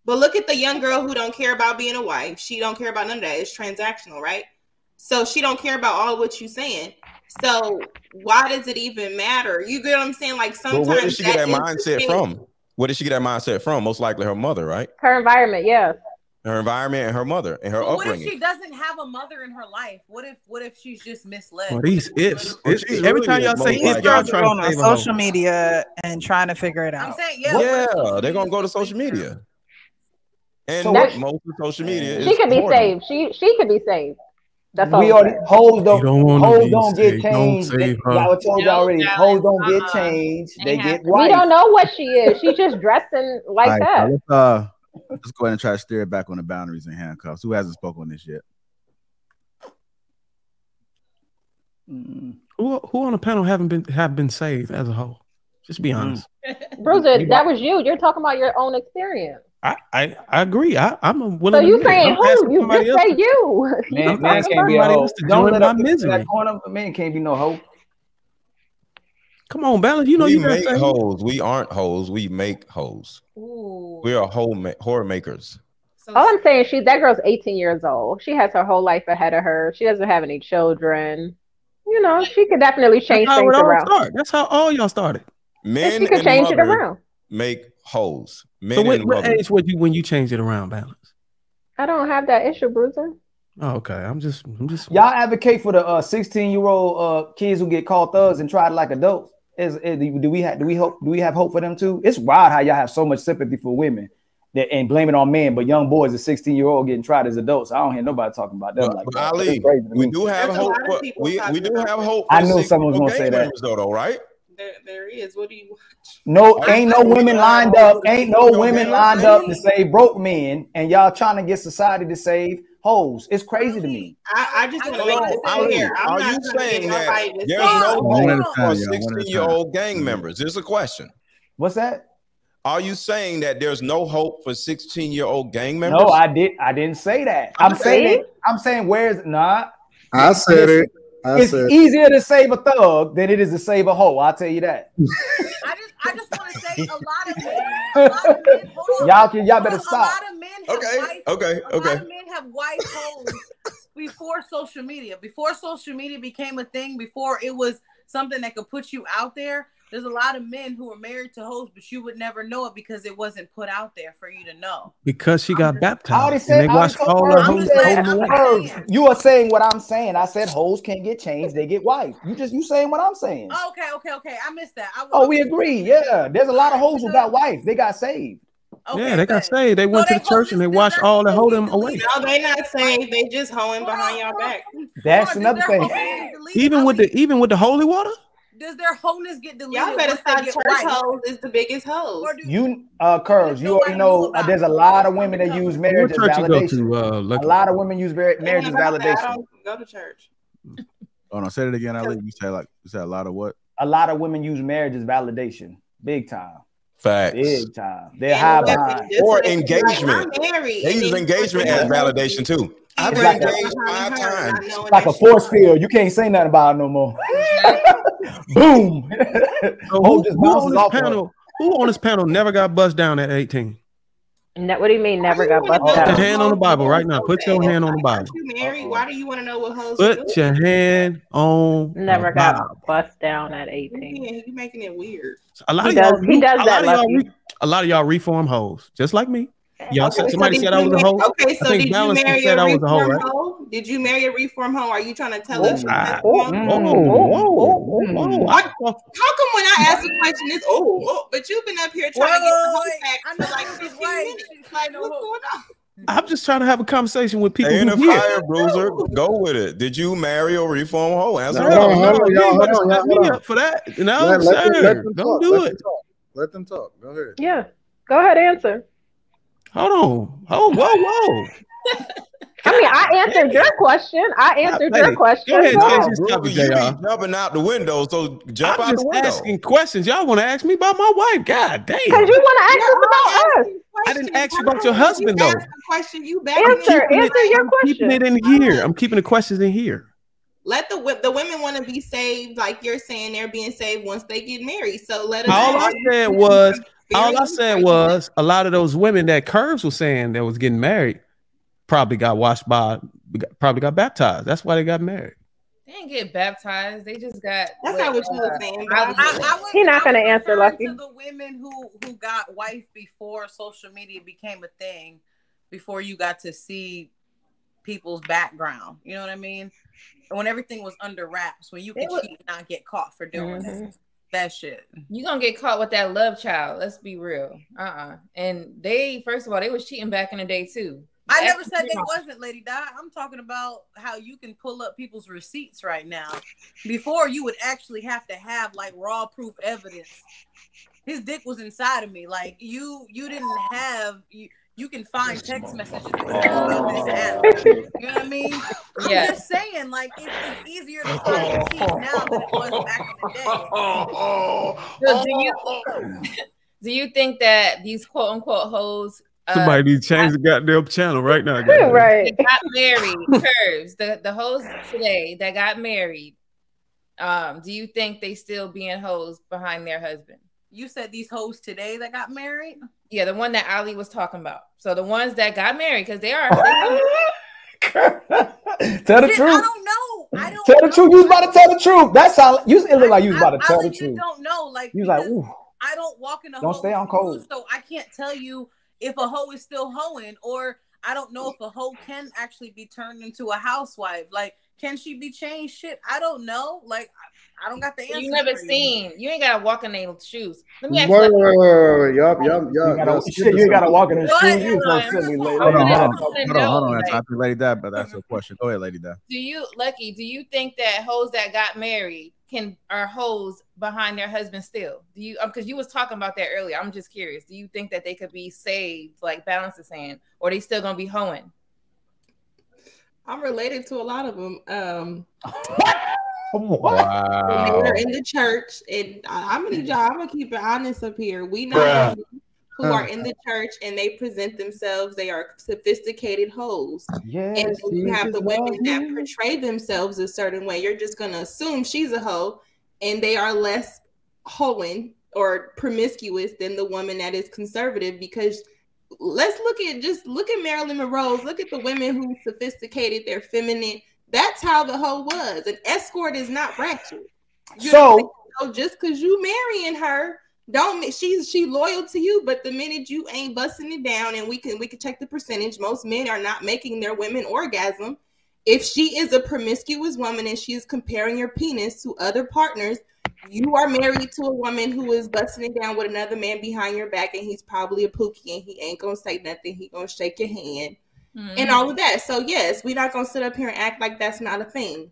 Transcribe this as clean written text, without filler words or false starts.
But look at the young girl who don't care about being a wife. She don't care about none of that. It's transactional, right? So she don't care about all of what you're saying. So why does it even matter? You get what I'm saying? Like sometimes. Well, where did she get that mindset from? Where did she get that mindset from? Most likely her mother, right? Her environment, yeah. Her environment and her mother and her upbringing. What if she doesn't have a mother in her life? What if she's just misled? Well, these ifs. Every time y'all say if, y'all trying to on social media and trying to figure it out. I'm saying, they're gonna go to social media. And so most of social media, she could be saved. She could be saved. That's all. We already hoes don't get changed. I told you already. Hoes don't get changed. They get white. We don't know what she is. She's just dressing like that. Let's go ahead and try to steer it back on the boundaries and handcuffs. Who hasn't spoken on this yet? Who on the panel have been saved as a whole? Just be honest. Bruiser, that was you. You're talking about your own experience. I agree. I'm willing. So you saying who? You just say you. Man can't be a hoe. Don't let up that corner. Man can't be no hoe. Come on, Balance. You know we make hoes. We aren't hoes. We make hoes. We are whore makers. All I'm saying, that girl's 18 years old. She has her whole life ahead of her. She doesn't have any children. You know, she could definitely change things around. That's how all y'all started. Men she could change it around. Make hoes. Men so what age would you when you change it around, Balance? I don't have that issue, Bruiser. Oh, okay. I'm just. Y'all advocate for the 16-year-old kids who get called thugs and tried like adults. Do we have hope for them too? It's wild how y'all have so much sympathy for women and blame it on men, but young boys, a 16-year-old getting tried as adults. I don't hear nobody talking about them. Like Ali, we do have hope. We do have hope. I knew someone was gonna say that. Though, right? There is. What do you watch? No, ain't no women lined up. Ain't no women lined up to save broke men, and y'all trying to get society to save hoes. It's crazy to me. I just want to make this clear. Are you saying that there's no hope for 16-year-old gang members? There's a question. What's that? Are you saying that there's no hope for 16-year-old gang members? No, I didn't say that. I'm saying where's not. I said it. It's easier to save a thug than it is to save a hoe. I'll tell you that. I just want to say a lot of men y'all better stop. A lot of men have a lot of men have white hoes before social media. Before social media became a thing, before it was something that could put you out there. There's a lot of men who are married to hoes, but you would never know it because it wasn't put out there for you to know. Because she got baptized. They watched all the hoes. You are saying what I'm saying. I said hoes can't get changed; they get white. You saying what I'm saying? Okay. I missed that. We agree. Yeah, there's a lot of hoes who got wives. They got saved. Okay, yeah, they got saved. They went to the church and they washed all the hoe them away. No, they not saved. They just hoeing behind y'all back. That's another thing. Even with the holy water. Does their wholeness get deleted? Y'all better stop. Church hoes is the biggest hoes. Curls, you already know there's a lot of women that use marriage as validation. A lot of women use marriage as validation. I don't go to church. Oh no, say it again, Ali. You said a lot of what? A lot of women use marriage as validation. Big time. Facts. Big time. They're high behind. Or engagement. They use engagement as validation too. I've been engaged 5 times. It's like a force field. You can't say nothing about it no more. Boom. Who on this panel never got bust down at 18? What do you mean never got bust down? Put your hand on the Bible right now. Put your hand on the Bible. Why do you want to know what hoes Put your hand on never got bust down at 18. Yeah, you're making it weird. A lot of y'all reform hoes, just like me. Y'all said somebody said I was a hoe. Okay, so did you marry a reform hoe? Did you marry a reform hoe? Are you trying to tell us? How come when I ask a question, it's but you've been up here trying to get the hoe back for like 15 minutes. Like, what's going on? I'm just trying to have a conversation with people. Ain't a fire bruiser. Go with it. Did you marry a reform hoe? Answer me up for that. No, sir. Don't do it. Let them talk. Go ahead. Yeah. Go ahead, answer. Hold on. Oh, whoa. I mean, I answered your question. Go ahead, JR. Jumping out the window, so jump out the window. I'm just asking questions. Y'all want to ask me about my wife? God damn. Because you want to ask us about us. I didn't ask you about your husband, though. Question you back. Answer your question. I'm keeping it in here. I'm keeping the questions in here. Let the women want to be saved, like you're saying they're being saved once they get married. So let us. All I said was All I said was a lot of those women that Curves was saying that was getting married probably got baptized. That's why they got married. They didn't get baptized. They just got. That's not what you were saying. He's not going to answer, Lucky. To the women who got wife before social media became a thing, before you got to see people's background. You know what I mean? When everything was under wraps, when you could cheat and not get caught for doing that shit. You gonna get caught with that love child. Let's be real. And they, first of all, they was cheating back in the day too. I never said they wasn't, Lady Di. I'm talking about how you can pull up people's receipts right now. Before, you would actually have to have like raw proof evidence. His dick was inside of me. Like you didn't have you can find text messages. You know what I mean? I'm just saying, like it's easier to find receipts now than it was back in the day. So do you think that these quote unquote hoes? Somebody need to change the goddamn channel right now. Right. They got married. Curves. The hoes today that got married. Do you think they still being hoes behind their husband? You said these hoes today that got married? Yeah, the one that Ali was talking about. So the ones that got married, because they are. Tell the truth. I don't know. Tell the truth. You was about to tell the truth. That's how you. It looked like you was about to tell the truth. I don't know. Like you was like, ooh. I don't walk in a don't stay on cold. So I can't tell you if a hoe is still hoeing, or I don't know if a hoe can actually be turned into a housewife. Like, can she be changed? Shit, I don't know. Like, I don't got the answer. You never seen. You ain't gotta walk in their shoes. Let me ask you. Yup. You ain't gotta walk in their shoes. You so silly, lady. Hold on. I think Lady Di, but that's a question. Go ahead, Lady Di. Do you think that hoes that got married are hoes behind their husband still? Do you? Because you was talking about that earlier. I'm just curious. Do you think that they could be saved, like Balance is saying, or they still gonna be hoeing? I'm related to a lot of them. Wow. They're in the church, and I'm gonna keep it honest up here. We know who are in the church and they present themselves. They are sophisticated hoes. Yes, and you have the women that portray themselves a certain way. You're just gonna assume she's a hoe, and they are less hoeing or promiscuous than the woman that is conservative. Because let's look at Marilyn Monroe's. Look at the women who sophisticated, they're feminine. That's how the hoe was. An escort is not ratchet. So just because you marrying her, she loyal to you, but the minute you ain't busting it down, and we can check the percentage, most men are not making their women orgasm. If she is a promiscuous woman and she is comparing your penis to other partners, you are married to a woman who is busting it down with another man behind your back, and he's probably a pookie and he ain't gonna say nothing. He gonna shake your hand and all of that. So yes, we're not gonna sit up here and act like that's not a thing.